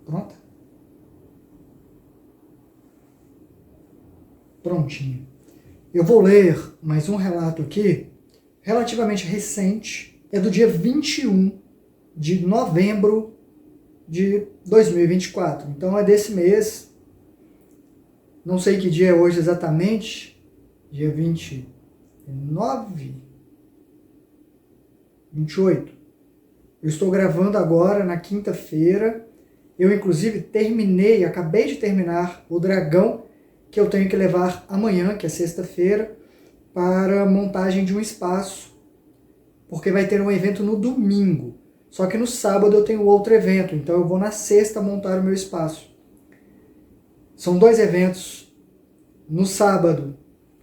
Pronta? Prontinho. Eu vou ler mais um relato aqui, relativamente recente, é do dia 21 de novembro de 2024. Então é desse mês, não sei que dia é hoje exatamente, dia 29, 28. Eu estou gravando agora na quinta-feira. Eu, inclusive, acabei de terminar o dragão que eu tenho que levar amanhã, que é sexta-feira, para a montagem de um espaço, porque vai ter um evento no domingo. Só que no sábado eu tenho outro evento, então eu vou na sexta montar o meu espaço. São 2 eventos. No sábado,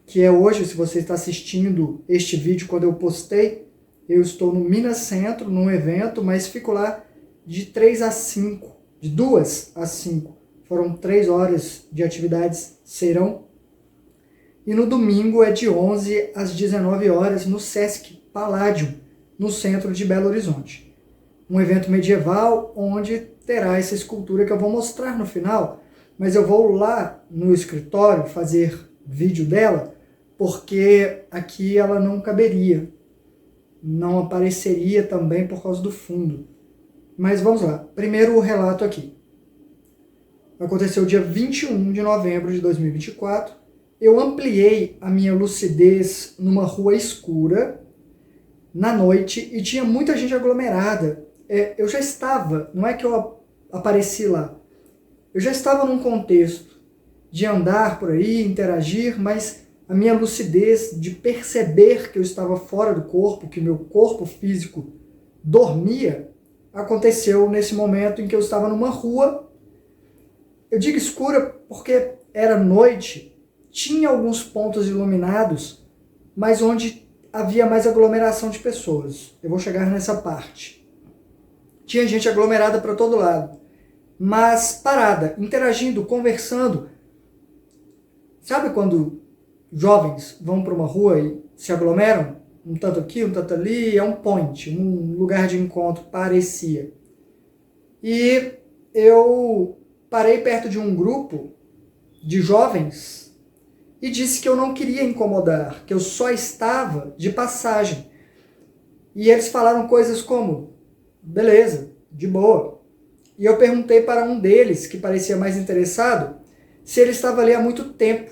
que é hoje, se você está assistindo este vídeo quando eu postei, eu estou no Minas Centro, num evento, mas fico lá de 3 às 5, de 2 às 5. Foram 3 horas de atividades, serão. E no domingo é de 11 às 19 horas no Sesc Palladium, no centro de Belo Horizonte. Um evento medieval onde terá essa escultura que eu vou mostrar no final, mas eu vou lá no escritório fazer vídeo dela, porque aqui ela não caberia, não apareceria também por causa do fundo. Mas vamos lá, primeiro o relato aqui. Aconteceu dia 21 de novembro de 2024, eu ampliei a minha lucidez numa rua escura, na noite, e tinha muita gente aglomerada. Eu já estava, não é que eu apareci lá, eu já estava num contexto de andar por aí, interagir, mas a minha lucidez de perceber que eu estava fora do corpo, que meu corpo físico dormia, aconteceu nesse momento em que eu estava numa rua. Eu digo escura porque era noite, tinha alguns pontos iluminados, mas onde havia mais aglomeração de pessoas. Eu vou chegar nessa parte. Tinha gente aglomerada para todo lado, mas parada, interagindo, conversando. Sabe quando jovens vão para uma rua e se aglomeram? Um tanto aqui, um tanto ali, é um point, um lugar de encontro, parecia. E eu parei perto de um grupo de jovens e disse que eu não queria incomodar, que eu só estava de passagem. E eles falaram coisas como, beleza, de boa. E eu perguntei para um deles, que parecia mais interessado, se ele estava ali há muito tempo.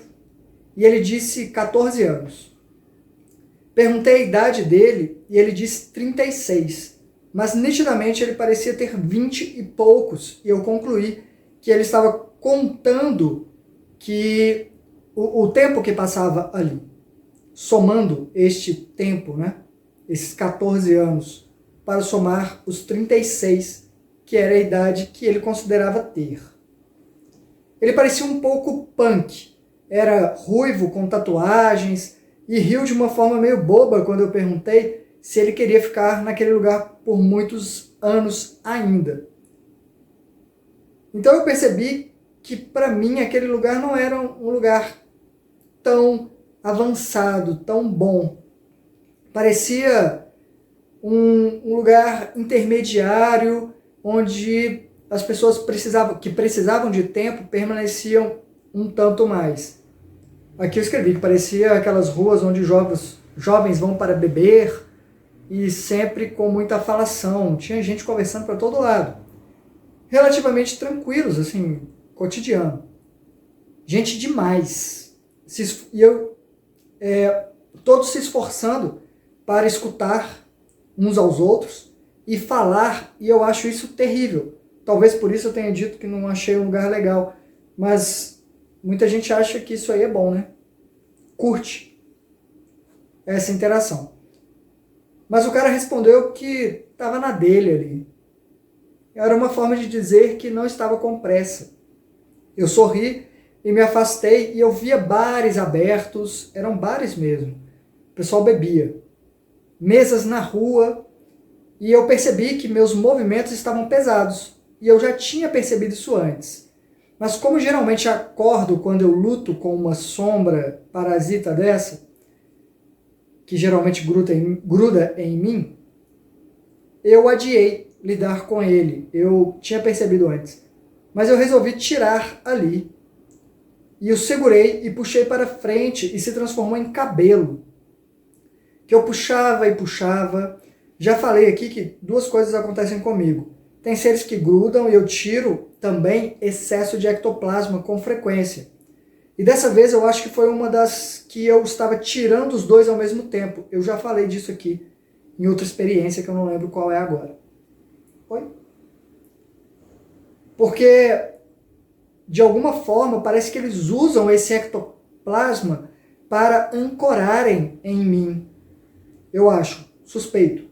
E ele disse 14 anos. Perguntei a idade dele e ele disse 36. Mas nitidamente ele parecia ter 20 e poucos. E eu concluí que ele estava contando que o tempo que passava ali, somando este tempo, né, esses 14 anos, para somar os 36, que era a idade que ele considerava ter. Ele parecia um pouco punk, era ruivo com tatuagens e riu de uma forma meio boba quando eu perguntei se ele queria ficar naquele lugar por muitos anos ainda. Então eu percebi que para mim aquele lugar não era um lugar tão avançado, tão bom. Parecia um lugar intermediário, onde as pessoas que precisavam de tempo permaneciam um tanto mais. Aqui eu escrevi que parecia aquelas ruas onde jovens vão para beber e sempre com muita falação. Tinha gente conversando para todo lado. Relativamente tranquilos, assim, cotidiano. Gente demais. Todos se esforçando para escutar uns aos outros e falar, e eu acho isso terrível. Talvez por isso eu tenha dito que não achei um lugar legal, mas muita gente acha que isso aí é bom, né? Curte essa interação. Mas o cara respondeu que estava na dele ali. Era uma forma de dizer que não estava com pressa. Eu sorri e me afastei e eu via bares abertos, eram bares mesmo. O pessoal bebia. Mesas na rua, e eu percebi que meus movimentos estavam pesados. E eu já tinha percebido isso antes. Mas como geralmente acordo quando eu luto com uma sombra parasita dessa, que geralmente gruda em mim, eu adiei lidar com ele. Eu tinha percebido antes. mas eu resolvi tirar ali. E eu segurei e puxei para frente e se transformou em cabelo. Que eu puxava e puxava. Já falei aqui que duas coisas acontecem comigo. Tem seres que grudam e eu tiro também excesso de ectoplasma com frequência. E dessa vez eu acho que foi uma das que eu estava tirando os dois ao mesmo tempo. Eu já falei disso aqui em outra experiência que eu não lembro qual é agora. Oi? Porque, de alguma forma, parece que eles usam esse ectoplasma para ancorarem em mim. Eu acho, suspeito.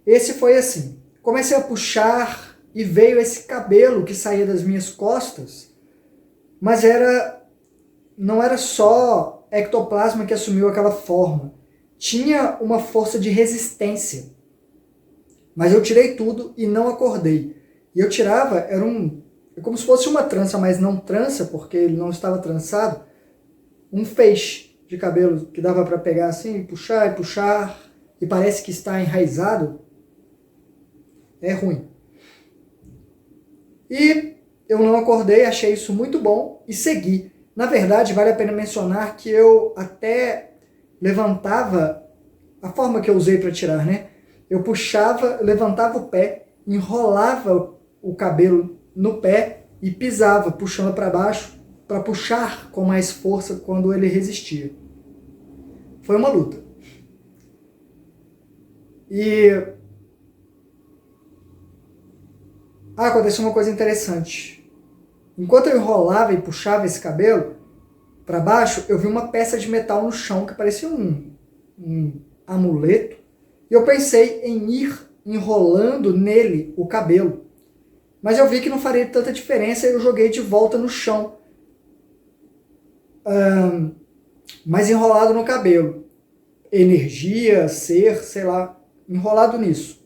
Esse foi assim. Comecei a puxar e veio esse cabelo que saía das minhas costas, mas não era só ectoplasma que assumiu aquela forma. Tinha uma força de resistência. Mas eu tirei tudo e não acordei. E eu tirava, é como se fosse uma trança, mas não trança, porque ele não estava trançado, um feixe de cabelo que dava para pegar assim, e puxar, e parece que está enraizado. É ruim. E eu não acordei, achei isso muito bom e segui. Na verdade, vale a pena mencionar que eu até levantava, a forma que eu usei para tirar, né? Eu puxava, levantava o pé, enrolava o cabelo no pé e pisava, puxando para baixo, para puxar com mais força quando ele resistia. Foi uma luta. E aconteceu uma coisa interessante. Enquanto eu enrolava e puxava esse cabelo para baixo, eu vi uma peça de metal no chão que parecia um amuleto. E eu pensei em ir enrolando nele o cabelo. Mas eu vi que não faria tanta diferença e eu joguei de volta no chão. Mas enrolado no cabelo. Energia, ser, sei lá, enrolado nisso.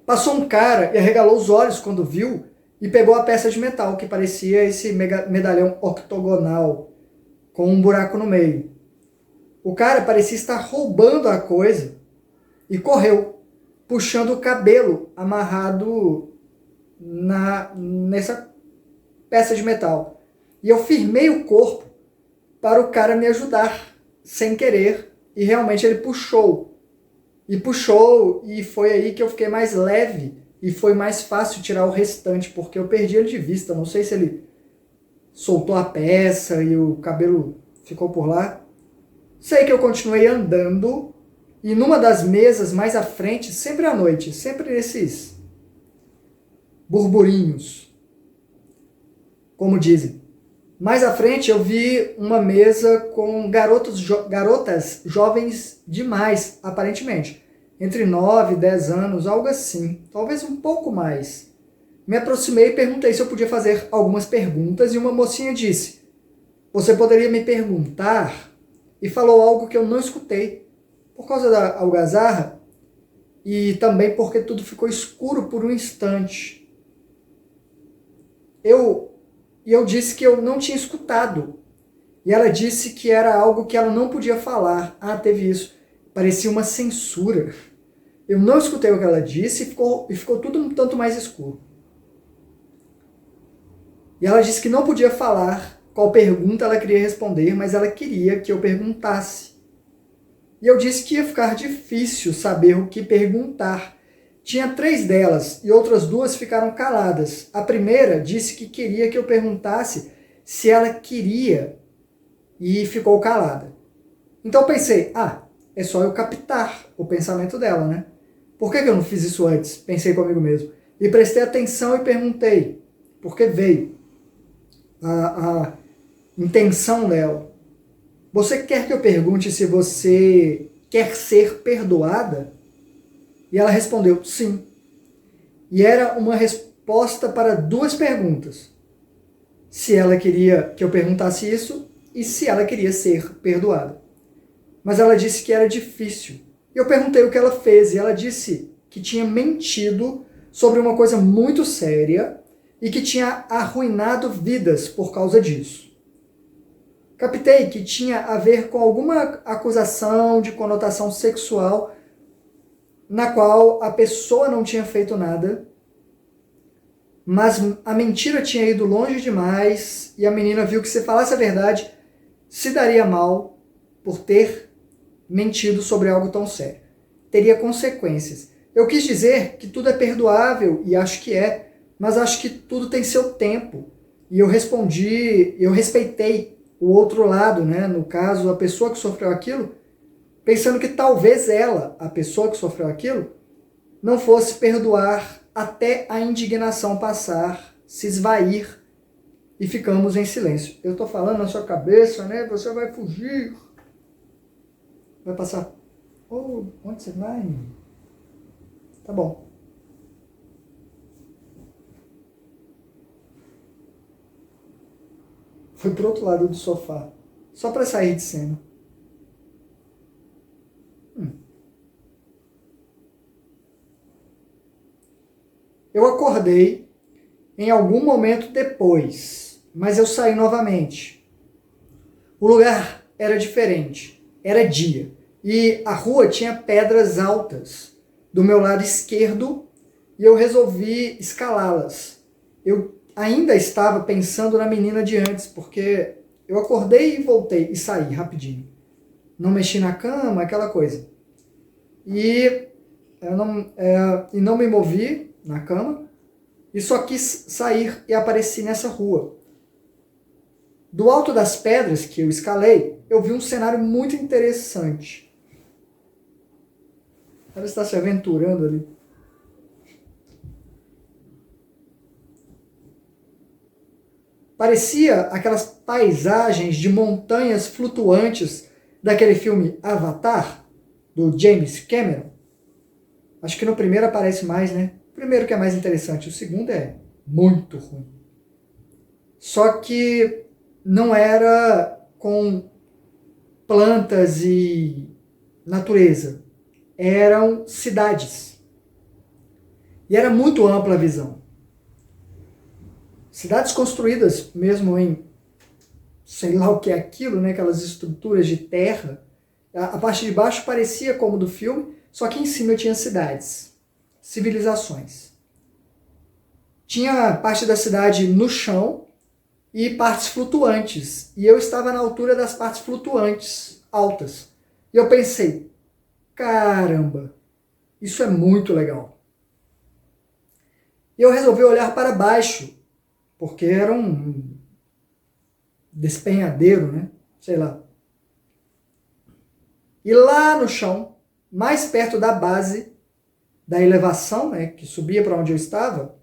Passou um cara e arregalou os olhos quando viu e pegou a peça de metal, que parecia esse medalhão octogonal, com um buraco no meio. O cara parecia estar roubando a coisa e correu, puxando o cabelo amarrado nessa peça de metal. E eu firmei o corpo para o cara me ajudar, sem querer, e realmente ele puxou. E foi aí que eu fiquei mais leve e foi mais fácil tirar o restante, porque eu perdi ele de vista. Não sei se ele soltou a peça e o cabelo ficou por lá. Sei que eu continuei andando e numa das mesas mais à frente, sempre à noite, sempre esses burburinhos, como dizem. Mais à frente eu vi uma mesa com garotas jovens demais, aparentemente. Entre 9 e 10 anos, algo assim. Talvez um pouco mais. Me aproximei e perguntei se eu podia fazer algumas perguntas e uma mocinha disse: "Você poderia me perguntar?" E falou algo que eu não escutei. Por causa da algazarra e também porque tudo ficou escuro por um instante. Eu disse que eu não tinha escutado. E ela disse que era algo que ela não podia falar. Ah, teve isso. Parecia uma censura. Eu não escutei o que ela disse e ficou tudo um tanto mais escuro. E ela disse que não podia falar qual pergunta ela queria responder, mas ela queria que eu perguntasse. E eu disse que ia ficar difícil saber o que perguntar. Tinha 3 delas e outras 2 ficaram caladas. A primeira disse que queria que eu perguntasse se ela queria e ficou calada. Então eu pensei, é só eu captar o pensamento dela, né? Por que eu não fiz isso antes? Pensei comigo mesmo. E prestei atenção e perguntei, porque veio a intenção dela. Você quer que eu pergunte se você quer ser perdoada? E ela respondeu, sim. E era uma resposta para 2 perguntas. Se ela queria que eu perguntasse isso e se ela queria ser perdoada. Mas ela disse que era difícil. E eu perguntei o que ela fez e ela disse que tinha mentido sobre uma coisa muito séria e que tinha arruinado vidas por causa disso. Captei que tinha a ver com alguma acusação de conotação sexual na qual a pessoa não tinha feito nada, mas a mentira tinha ido longe demais e a menina viu que se falasse a verdade, se daria mal por ter mentido sobre algo tão sério. Teria consequências. Eu quis dizer que tudo é perdoável, e acho que é, mas acho que tudo tem seu tempo. E eu respondi, eu respeitei o outro lado, né? No caso, a pessoa que sofreu aquilo, pensando que talvez ela, a pessoa que sofreu aquilo, não fosse perdoar até a indignação passar, se esvair, e ficamos em silêncio. Eu estou falando na sua cabeça, né? Você vai fugir. Vai passar. Oh, onde você vai? Tá bom. Foi pro outro lado do sofá. Só para sair de cena. Eu acordei em algum momento depois, mas eu saí novamente. O lugar era diferente. Era dia. E a rua tinha pedras altas do meu lado esquerdo e eu resolvi escalá-las. Eu ainda estava pensando na menina de antes, porque eu acordei e voltei e saí rapidinho. Não mexi na cama, aquela coisa. E não me movi na cama e só quis sair e apareci nessa rua. Do alto das pedras que eu escalei, eu vi um cenário muito interessante. Ela está se aventurando ali. Parecia aquelas paisagens de montanhas flutuantes daquele filme Avatar, do James Cameron. Acho que no primeiro aparece mais, né? O primeiro que é mais interessante, o segundo é muito ruim. Só que não era com plantas e natureza. Eram cidades. E era muito ampla a visão. Cidades construídas mesmo em, sei lá o que é aquilo, né? Aquelas estruturas de terra. A parte de baixo parecia como do filme, só que em cima tinha cidades, civilizações. Tinha parte da cidade no chão e partes flutuantes. E eu estava na altura das partes flutuantes, altas. E eu pensei, caramba, isso é muito legal. E eu resolvi olhar para baixo, porque era um despenhadeiro, né? Sei lá. E lá no chão, mais perto da base, da elevação, né, que subia para onde eu estava,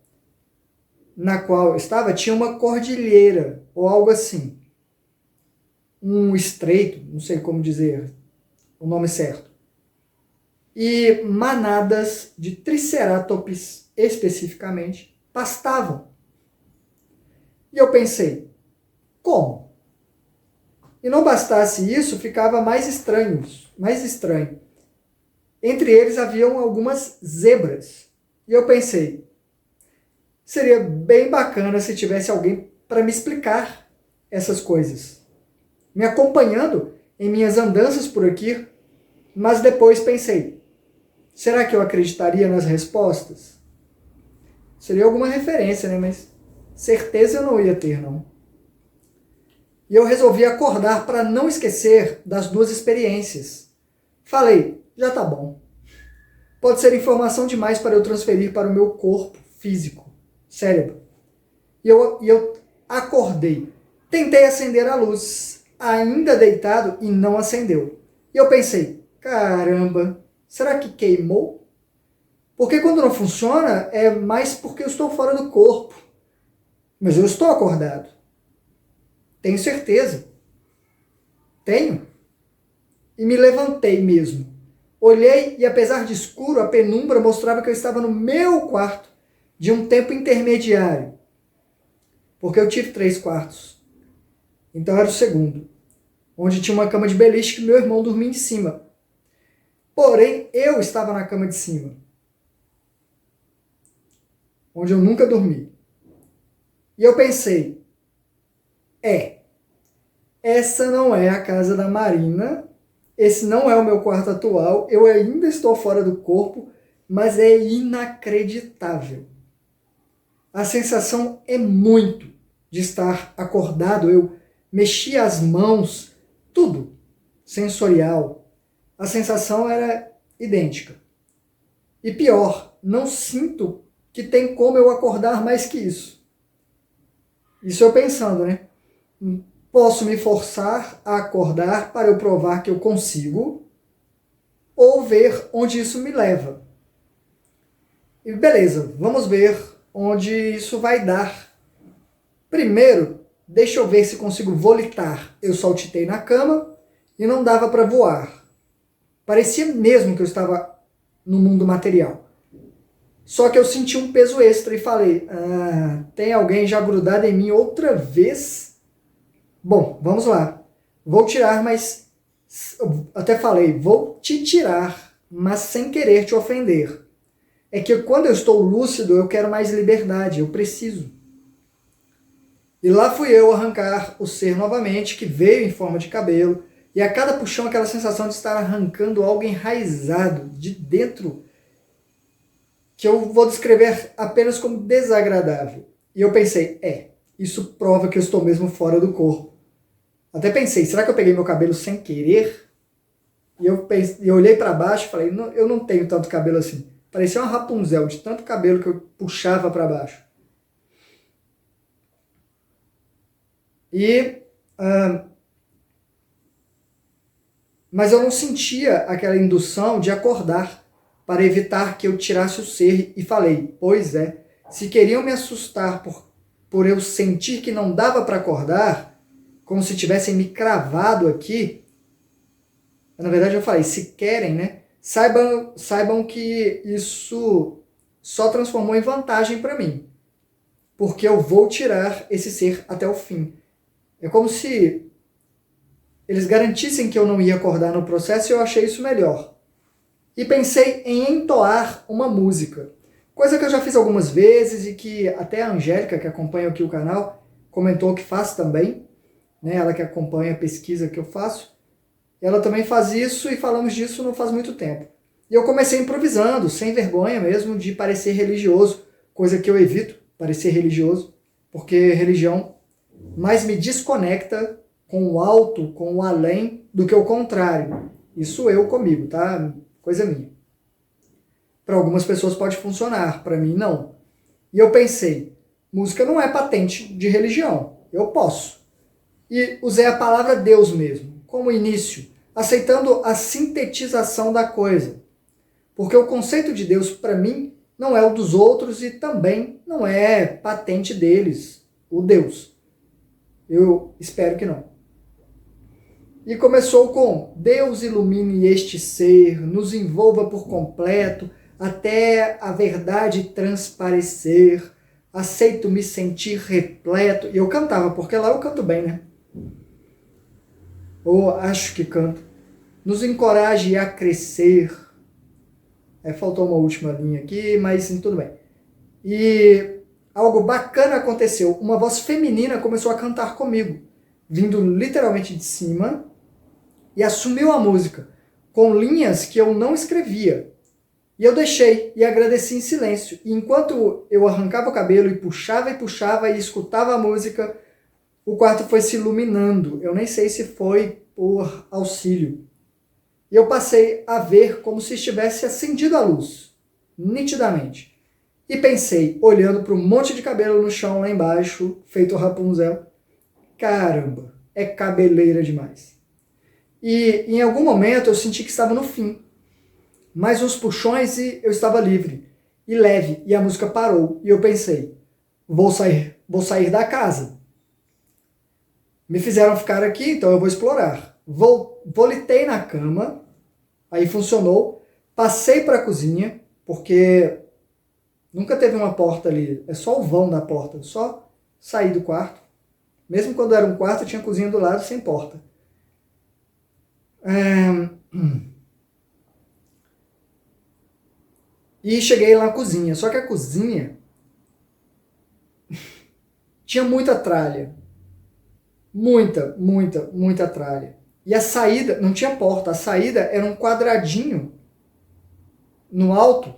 na qual eu estava, tinha uma cordilheira, ou algo assim. Um estreito, não sei como dizer o nome certo. E manadas de tricerátops, especificamente, pastavam. E eu pensei, como? E não bastasse isso, ficava mais estranho. Entre eles haviam algumas zebras. E eu pensei, seria bem bacana se tivesse alguém para me explicar essas coisas. Me acompanhando em minhas andanças por aqui, mas depois pensei, será que eu acreditaria nas respostas? Seria alguma referência, né? Mas certeza eu não ia ter, não. E eu resolvi acordar para não esquecer das duas experiências. Falei, já tá bom. Pode ser informação demais para eu transferir para o meu corpo físico, cérebro. E eu acordei. Tentei acender a luz, ainda deitado, e não acendeu. E eu pensei, caramba, será que queimou? Porque quando não funciona, é mais porque eu estou fora do corpo. Mas eu estou acordado. Tenho certeza. Tenho. E me levantei mesmo. Olhei e, apesar de escuro, a penumbra mostrava que eu estava no meu quarto, de um tempo intermediário. Porque eu tive 3 quartos. Então era o segundo. Onde tinha uma cama de beliche que meu irmão dormia em cima. Porém, eu estava na cama de cima. Onde eu nunca dormi. E eu pensei, essa não é a casa da Marina, esse não é o meu quarto atual, eu ainda estou fora do corpo, mas é inacreditável. A sensação é muito de estar acordado. Eu mexi as mãos, tudo sensorial. A sensação era idêntica. E pior, não sinto que tem como eu acordar mais que isso. Isso eu pensando, né? Posso me forçar a acordar para eu provar que eu consigo, ou ver onde isso me leva. E beleza, vamos ver onde isso vai dar. Primeiro, deixa eu ver se consigo volitar. Eu saltitei na cama e não dava para voar. Parecia mesmo que eu estava no mundo material. Só que eu senti um peso extra e falei, tem alguém já grudado em mim outra vez? Bom, vamos lá. Vou tirar, mas... Até falei, vou te tirar, mas sem querer te ofender. É que quando eu estou lúcido, eu quero mais liberdade, eu preciso. E lá fui eu arrancar o ser novamente, que veio em forma de cabelo, e a cada puxão aquela sensação de estar arrancando algo enraizado de dentro, que eu vou descrever apenas como desagradável. E eu pensei, isso prova que eu estou mesmo fora do corpo. Até pensei, será que eu peguei meu cabelo sem querer? E eu olhei para baixo e falei, não, eu não tenho tanto cabelo assim. Parecia uma Rapunzel, de tanto cabelo que eu puxava para baixo. Mas eu não sentia aquela indução de acordar para evitar que eu tirasse o ser e falei, pois é, se queriam me assustar por eu sentir que não dava para acordar, como se tivessem me cravado aqui, na verdade eu falei, se querem, né, saibam que isso só transformou em vantagem para mim, porque eu vou tirar esse ser até o fim. É como se eles garantissem que eu não ia acordar no processo e eu achei isso melhor. E pensei em entoar uma música, coisa que eu já fiz algumas vezes e que até a Angélica, que acompanha aqui o canal, comentou que faz também, né? Ela que acompanha a pesquisa que eu faço, ela também faz isso e falamos disso não faz muito tempo. E eu comecei improvisando, sem vergonha mesmo de parecer religioso, coisa que eu evito, parecer religioso, porque religião mais me desconecta com o alto, com o além, do que o contrário. Isso eu comigo, tá? Coisa minha. Para algumas pessoas pode funcionar, para mim não. E eu pensei, música não é patente de religião, eu posso. E usei a palavra Deus mesmo, como início, aceitando a sintetização da coisa. Porque o conceito de Deus, para mim, não é o dos outros e também não é patente deles, o Deus. Eu espero que não. E começou com Deus ilumine este ser, nos envolva por completo, até a verdade transparecer, aceito me sentir repleto. E eu cantava, porque lá eu canto bem, né? Ou acho que canto. Nos encoraje a crescer. Faltou uma última linha aqui, mas tudo bem. E algo bacana aconteceu. Uma voz feminina começou a cantar comigo, vindo literalmente de cima, e assumiu a música, com linhas que eu não escrevia. E eu deixei e agradeci em silêncio. E enquanto eu arrancava o cabelo e puxava e escutava a música, o quarto foi se iluminando. Eu nem sei se foi por auxílio. E eu passei a ver como se estivesse acendido a luz, nitidamente. E pensei, olhando para um monte de cabelo no chão lá embaixo, feito Rapunzel, caramba, é cabeleira demais. E em algum momento eu senti que estava no fim. Mais uns puxões e eu estava livre. E leve, e a música parou. E eu pensei, vou sair da casa. Me fizeram ficar aqui, então eu vou explorar. Volitei na cama, aí funcionou. Passei para a cozinha, porque nunca teve uma porta ali. É só o vão da porta, só sair do quarto. Mesmo quando era um quarto, tinha cozinha do lado sem porta. E cheguei lá na cozinha. Só que a cozinha tinha muita tralha. Muita tralha. E a saída, não tinha porta, a saída era um quadradinho no alto,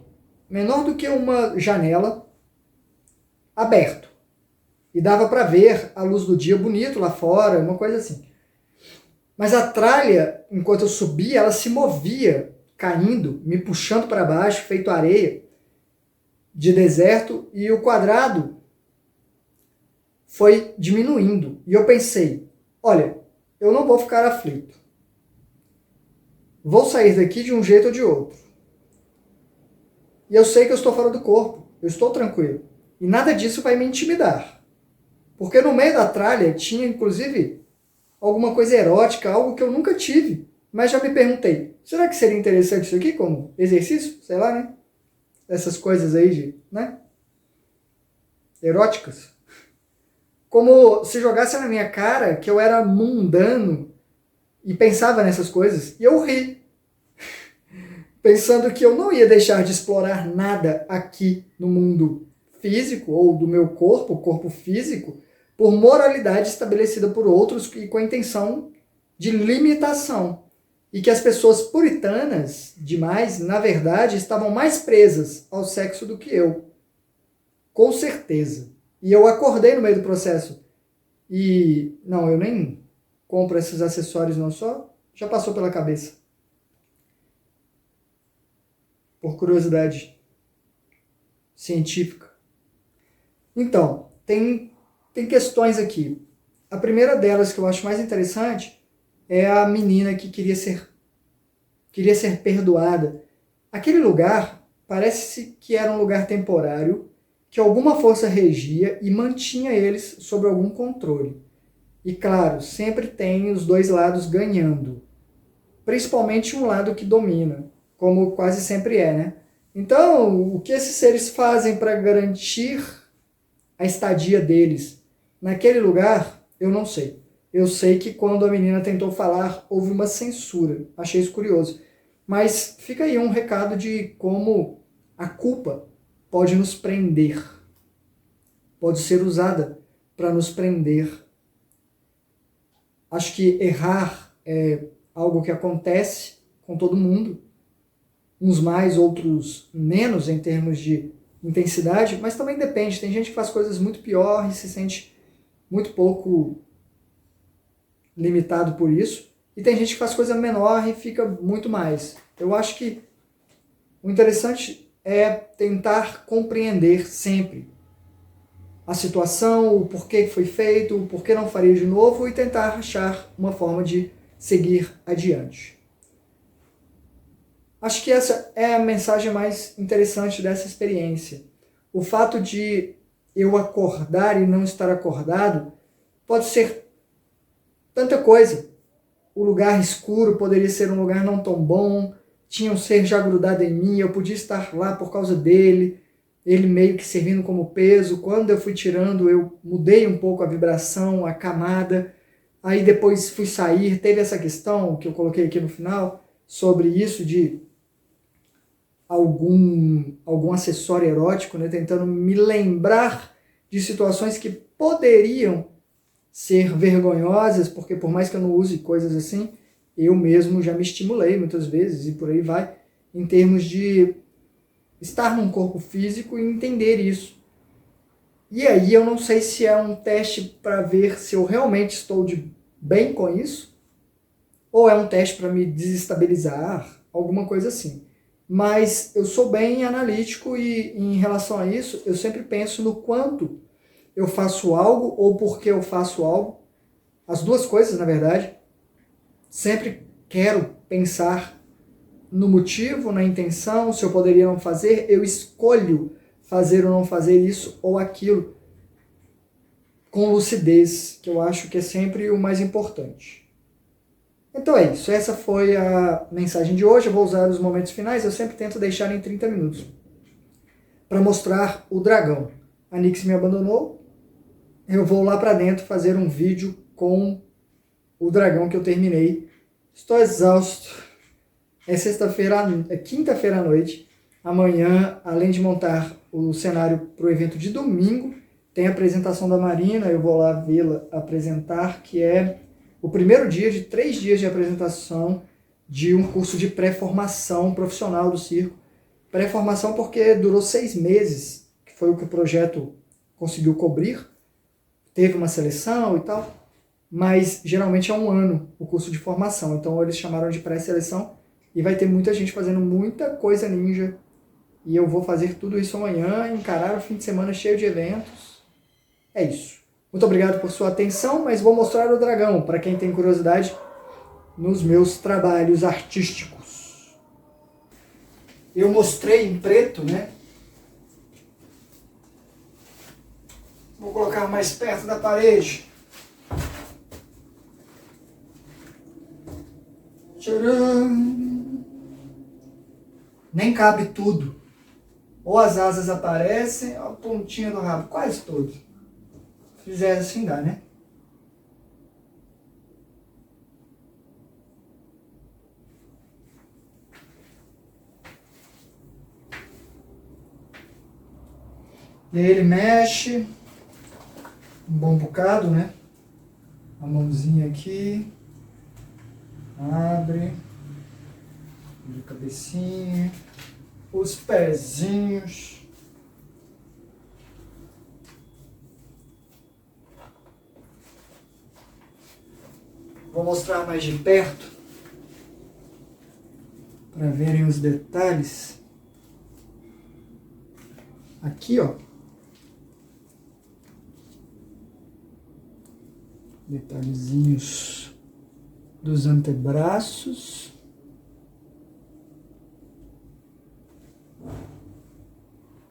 menor do que uma janela, aberto. E dava para ver a luz do dia bonito lá fora, uma coisa assim. Mas a tralha, enquanto eu subia, ela se movia, caindo, me puxando para baixo, feito areia de deserto, e o quadrado foi diminuindo. E eu pensei, olha, eu não vou ficar aflito. Vou sair daqui de um jeito ou de outro. E eu sei que eu estou fora do corpo, eu estou tranquilo. E nada disso vai me intimidar. Porque no meio da tralha tinha, inclusive, alguma coisa erótica, algo que eu nunca tive. Mas já me perguntei, será que seria interessante isso aqui como exercício? Sei lá, né? Essas coisas aí de, né? Eróticas. Como se jogasse na minha cara que eu era mundano e pensava nessas coisas. E eu ri. Pensando que eu não ia deixar de explorar nada aqui no mundo físico ou do meu corpo físico, por moralidade estabelecida por outros e com a intenção de limitação. E que as pessoas puritanas demais, na verdade, estavam mais presas ao sexo do que eu. Com certeza. E eu acordei no meio do processo. E, não, eu nem compro esses acessórios não, só já passou pela cabeça. Por curiosidade científica. Então, tem questões aqui. A primeira delas que eu acho mais interessante é a menina que queria ser perdoada. Aquele lugar parece que era um lugar temporário, que alguma força regia e mantinha eles sob algum controle. E claro, sempre tem os dois lados ganhando. Principalmente um lado que domina, como quase sempre é, né? Então, o que esses seres fazem para garantir a estadia deles naquele lugar, eu não sei. Eu sei que quando a menina tentou falar, houve uma censura. Achei isso curioso. Mas fica aí um recado de como a culpa pode nos prender. Pode ser usada para nos prender. Acho que errar é algo que acontece com todo mundo. Uns mais, outros menos em termos de intensidade, mas também depende. Tem gente que faz coisas muito piores e se sente muito pouco limitado por isso. E tem gente que faz coisa menor e fica muito mais. Eu acho que o interessante é tentar compreender sempre a situação, o porquê foi feito, o porquê não faria de novo e tentar achar uma forma de seguir adiante. Acho que essa é a mensagem mais interessante dessa experiência. O fato de eu acordar e não estar acordado pode ser tanta coisa. O lugar escuro poderia ser um lugar não tão bom, tinha um ser já grudado em mim, eu podia estar lá por causa dele, ele meio que servindo como peso. Quando eu fui tirando, eu mudei um pouco a vibração, a camada, aí depois fui sair, teve essa questão que eu coloquei aqui no final, sobre isso de algum acessório erótico, né, tentando me lembrar de situações que poderiam ser vergonhosas, porque por mais que eu não use coisas assim, eu mesmo já me estimulei muitas vezes e por aí vai, em termos de estar num corpo físico e entender isso. E aí eu não sei se é um teste para ver se eu realmente estou de bem com isso, ou é um teste para me desestabilizar, alguma coisa assim. Mas eu sou bem analítico e em relação a isso, eu sempre penso no quanto eu faço algo ou por que eu faço algo. As duas coisas, na verdade. Sempre quero pensar no motivo, na intenção, se eu poderia não fazer, eu escolho fazer ou não fazer isso ou aquilo com lucidez, que eu acho que é sempre o mais importante. Então é isso, essa foi a mensagem de hoje. Eu vou usar os momentos finais, eu sempre tento deixar em 30 minutos para mostrar o dragão. A Nix me abandonou, eu vou lá para dentro fazer um vídeo com o dragão que eu terminei. Estou exausto. É sexta-feira, é quinta-feira à noite. Amanhã, além de montar o cenário para o evento de domingo, tem a apresentação da Marina, eu vou lá vê-la apresentar, que é o primeiro dia de 3 dias de apresentação de um curso de pré-formação profissional do circo. Pré-formação porque durou 6 meses, que foi o que o projeto conseguiu cobrir, teve uma seleção e tal, mas geralmente é 1 ano o curso de formação, então eles chamaram de pré-seleção e vai ter muita gente fazendo muita coisa ninja, e eu vou fazer tudo isso amanhã, encarar o fim de semana cheio de eventos. É isso. Muito obrigado por sua atenção, mas vou mostrar o dragão, para quem tem curiosidade, nos meus trabalhos artísticos. Eu mostrei em preto, né? Vou colocar mais perto da parede. Tcharam! Nem cabe tudo. Ou as asas aparecem, ou a pontinha do rabo, quase todo. Se fizer assim dá, né? E aí ele mexe um bom bocado, né? A mãozinha aqui. Abre. A cabecinha. Os pezinhos. Vou mostrar mais de perto para verem os detalhes. Aqui, ó. Detalhezinhos dos antebraços.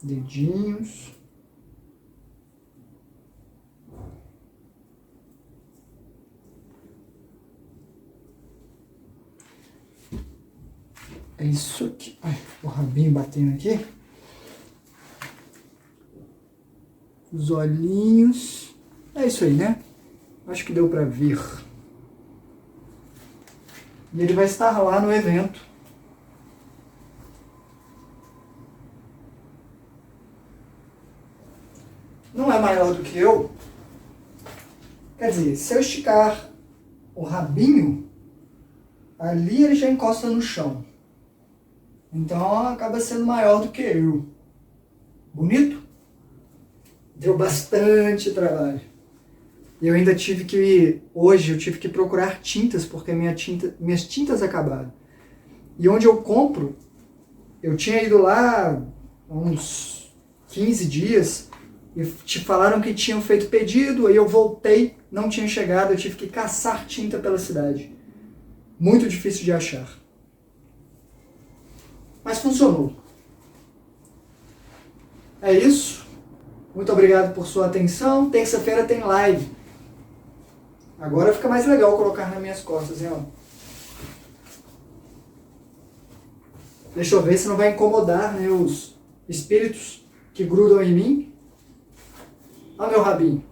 Dedinhos. É isso aqui. Ai, o rabinho batendo aqui. Os olhinhos. É isso aí, né? Acho que deu pra ver. E ele vai estar lá no evento. Não é maior do que eu. Quer dizer, se eu esticar o rabinho, ali ele já encosta no chão. Então acaba sendo maior do que eu. Bonito? Deu bastante trabalho. Eu ainda tive que, hoje eu tive que procurar tintas, porque minhas tintas acabaram. E onde eu compro, eu tinha ido lá há uns 15 dias, e te falaram que tinham feito pedido, aí eu voltei, não tinha chegado, eu tive que caçar tinta pela cidade. Muito difícil de achar. Mas funcionou. É isso. Muito obrigado por sua atenção. Terça-feira tem live. Agora fica mais legal colocar nas minhas costas, hein, ó. Deixa eu ver se não vai incomodar, né, os espíritos que grudam em mim. Olha meu rabinho.